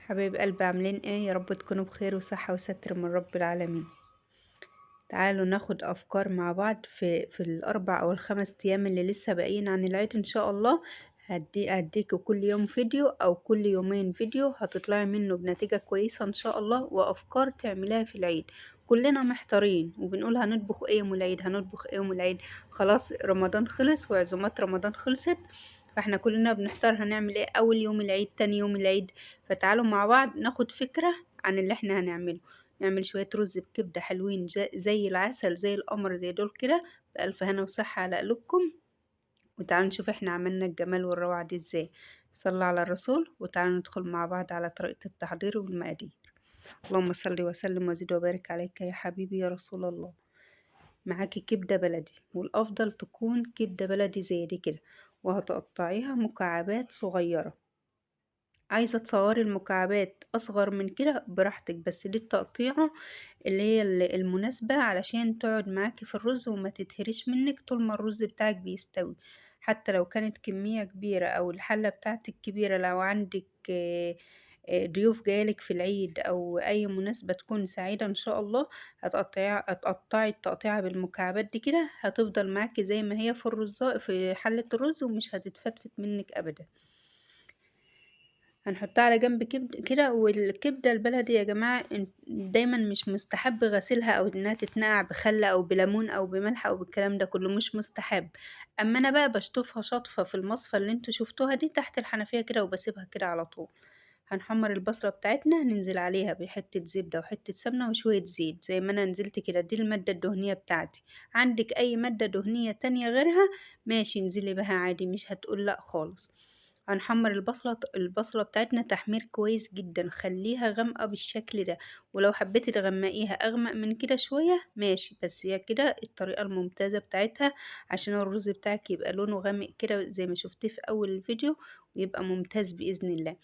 حبايب قلبي عاملين ايه؟ يا رب تكونوا بخير وصحة وستر من رب العالمين. تعالوا ناخد افكار مع بعض في الاربع او الخمس ايام اللي لسه باقيين عن العيد ان شاء الله. هديكوا كل يوم فيديو او كل يومين فيديو هتطلعي منه بنتيجة كويسة ان شاء الله، وافكار تعمليها في العيد. كلنا محتارين وبنقول هنطبخ ايه يوم العيد، هنطبخ ايه يوم العيد. خلاص رمضان خلص وعزومات رمضان خلصت، فاحنا كلنا بنحتار هنعمل ايه اول يوم العيد تاني يوم العيد. فتعالوا مع بعض ناخد فكرة عن اللي احنا هنعمله. نعمل شوية رز بكبدة حلوين زي العسل زي القمر زي دول كده، بألف هنا وصحة على قلوبكم. وتعالوا نشوف احنا عملنا الجمال والروعة دي ازاي. صلى على الرسول وتعالوا ندخل مع بعض على طريقة التحضير والمقادير. اللهم صل وسلم وزد وبارك عليك يا حبيبي يا رسول الله. معاكي كبدة بلدي، والأفضل تكون كبدة بلدي زي دي كده، وهتقطعيها مكعبات صغيرة. عايزة تصوري المكعبات أصغر من كده براحتك، بس دي التقطيعة اللي هي المناسبة علشان تقعد معاكي في الرز وما تتهريش منك طول ما الرز بتاعك بيستوي. حتى لو كانت كمية كبيرة أو الحلة بتاعتك كبيرة، لو عندك ضيوف جايلك في العيد أو أي مناسبة تكون سعيدة إن شاء الله، هتقطعي التقطيعة بالمكعبات دي كده، هتفضل معاكي زي ما هي في حلة الرز ومش هتتفتفت منك أبدا. هنحطها على جنب كده. والكبدة البلدي يا جماعة دايما مش مستحب غسيلها او انها تتنقع بخل او بليمون او بملح او بالكلام ده كله، مش مستحب. اما انا بقى بشطفها شطفة في المصفى اللي انتوا شفتوها دي تحت الحنفية كده وبسيبها كده على طول. هنحمر البصلة بتاعتنا، ننزل عليها بحتة زبدة وحتة سمنة وشوية زيت زي ما انا نزلت كده. دي المادة الدهنية بتاعتي. عندك اي مادة دهنية تانية غيرها ماشي، انزلي بها عادي مش هتقول لا خالص. هنحمر البصلة بتاعتنا تحمير كويس جدا، خليها غامقة بالشكل ده. ولو حبيتي تغمقيها اغمق من كده شوية ماشي، بس هي كده الطريقة الممتازة بتاعتها عشان الرز بتاعك يبقى لونه غامق كده زي ما شفتيه في اول الفيديو، ويبقى ممتاز بإذن الله.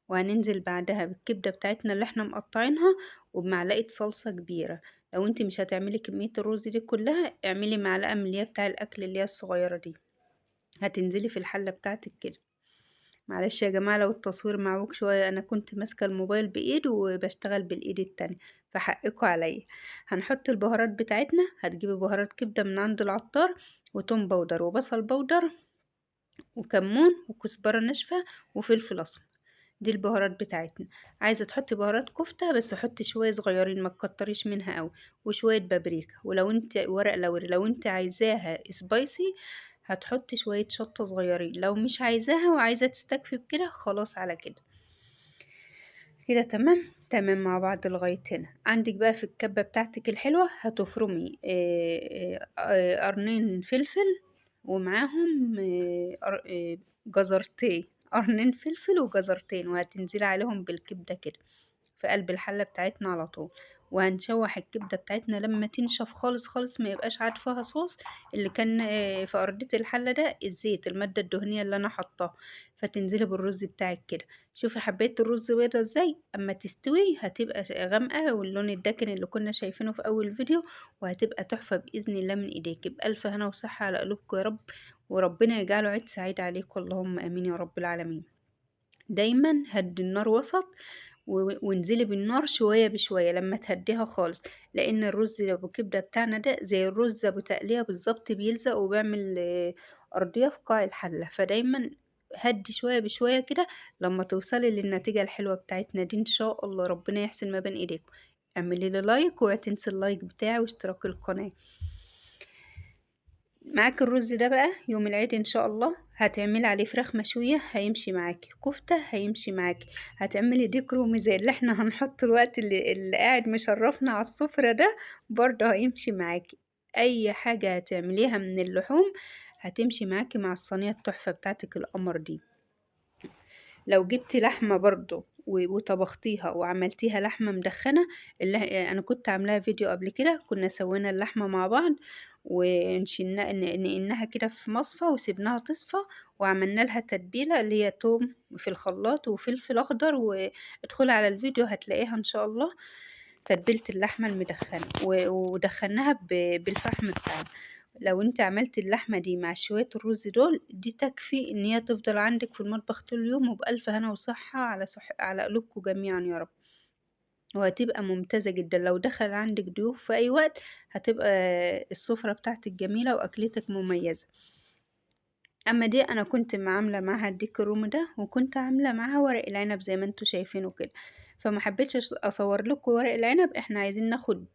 وهننزل بعدها بالكبدة بتاعتنا اللي احنا مقطعينها وبمعلقة صلصة كبيرة. لو انت مش هتعملي كمية الرز دي كلها اعملي معلقة من اللي هي بتاع الاكل اللي هي الصغيرة دي. هتنزلي في الحلة بتاعتك كده. معلش يا جماعة لو التصوير معوج شوية، انا كنت ماسكة الموبايل بايد وبشتغل بالايد التانية، فحقكوا عليا. هنحط البهارات بتاعتنا، هتجيبي بهارات كبدة من عند العطار، وتوم باودر وبصل باودر وكمون وكزبرة ناشفة وفلفل اسمر. دي البهارات بتاعتنا. عايزة تحطي بهارات كفتة بس حطي شوية صغيرين ما تكتريش منها قوي، وشوية بابريكا. ولو انت ورق لوري لو انت عايزاها سبايسي هتحطي شوية شطة صغيرين. لو مش عايزاها وعايزة تستكفي بكده خلاص على كده. كده تمام تمام مع بعض لغاية هنا. عندك بقى في الكبة بتاعتك الحلوة هتفرمي قرنين فلفل، ومعاهم جزرتين، قرنين فلفل وجزرتين، وهتنزلي عليهم بالكبدة كده في قلب الحلة بتاعتنا على طول. وهنشوح الكبدة بتاعتنا لما تنشف خالص خالص، ما يبقاش عاد فيها صوص. اللي كان في أرضية الحلة ده الزيت، المادة الدهنية اللي أنا حطاها. فتنزلي بالرز بتاعك كده. شوفي حبيت الرز بيضة ازاي، اما تستوي هتبقى غامقة واللون الداكن اللي كنا شايفينه في اول فيديو، وهتبقى تحفة بإذن الله من ايديك. بألف هنا وصحة على قلوبكم يا رب، وربنا يجعله عيد سعيد عليكم اللهم امين يا رب العالمين. دايما هدي النار وسط، وانزلي بالنار شوية بشوية لما تهديها خالص، لان الرز ابو كبدة بتاعنا ده زي الرز ابو تقلية بالظبط، بيلزق وبيعمل ارضية في قاع الحلة. فدايما هدي شوية بشوية كده لما توصلي للنتيجة الحلوة بتاعتنا دي ان شاء الله. ربنا يحسن ما بين ايديكم. اعملي لي لايك واوعي تنسي اللايك بتاعي واشتراك القناة. معاك الرز ده بقى يوم العيد ان شاء الله هتعملي عليه فراخ مشوية هيمشي معاكي، كفتة هيمشي معاكي، هتعملي ديك رومي زي اللي احنا هنحط الوقت اللي قاعد مشرفنا على السفرة ده برضه هيمشي معاكي. اي حاجة هتعمليها من اللحوم هتمشي معاكي مع الصينية التحفة بتاعتك القمر دي. لو جبتي لحمة برضو وطبختيها وعملتيها لحمة مدخنة، اللي انا كنت عاملاها فيديو قبل كده، كنا سوينا اللحمة مع بعض ونشينا نقناها كده في مصفى وسيبناها تصفى، وعملنا لها تتبيلة اللي هي توم في الخلاط وفلفل اخضر، وادخلي على الفيديو هتلاقيها ان شاء الله. تتبيلة اللحمة المدخنة ودخلناها بالفحم بتاعنا، لو انت عملت اللحمة دي مع شوية الرز دول، دي تكفي ان هي تفضل عندك في المطبخ طول اليوم، وبألف هنا وصحة على قلوبكم جميعا يا رب. وهتبقى ممتازة جدا لو دخل عندك ضيوف في اي وقت، هتبقى السفرة بتاعتك جميلة واكلتك مميزة. اما دي انا كنت عاملة معاها الديك الرومي ده، وكنت عاملة معاها ورق العنب زي ما انتوا شايفينه كده. فما حبيتش اصور لكم ورق العنب، احنا عايزين ناخد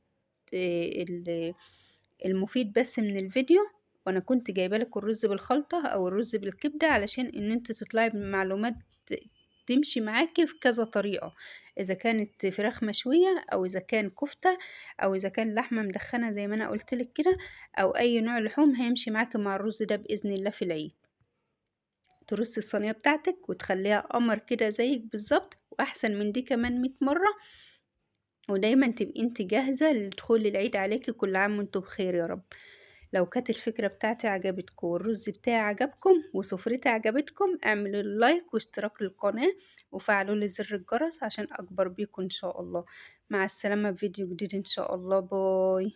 المفيد بس من الفيديو. وانا كنت جايبه لك الرز بالخلطه او الرز بالكبده علشان ان انت تطلعي بمعلومات تمشي معاكي في كذا طريقه، اذا كانت فراخ مشويه او اذا كان كفته او اذا كان لحمه مدخنه زي ما انا قلت لك كده، او اي نوع لحوم هيمشي معاكي مع الرز ده باذن الله في العيد. ترصي الصينيه بتاعتك وتخليها قمر كده زيك بالظبط، واحسن من دي كمان 100 مره. ودايما تبقي انت جاهزة لدخول العيد عليكي، كل عام وانتم بخير يا رب. لو كانت الفكرة بتاعتي عجبتكم والرز بتاعي عجبكم وسفرتي عجبتكم، اعملوا لايك واشتراك للقناة وفعلوا لي زر الجرس عشان اكبر بيكم ان شاء الله. مع السلامة في فيديو جديد ان شاء الله. باي.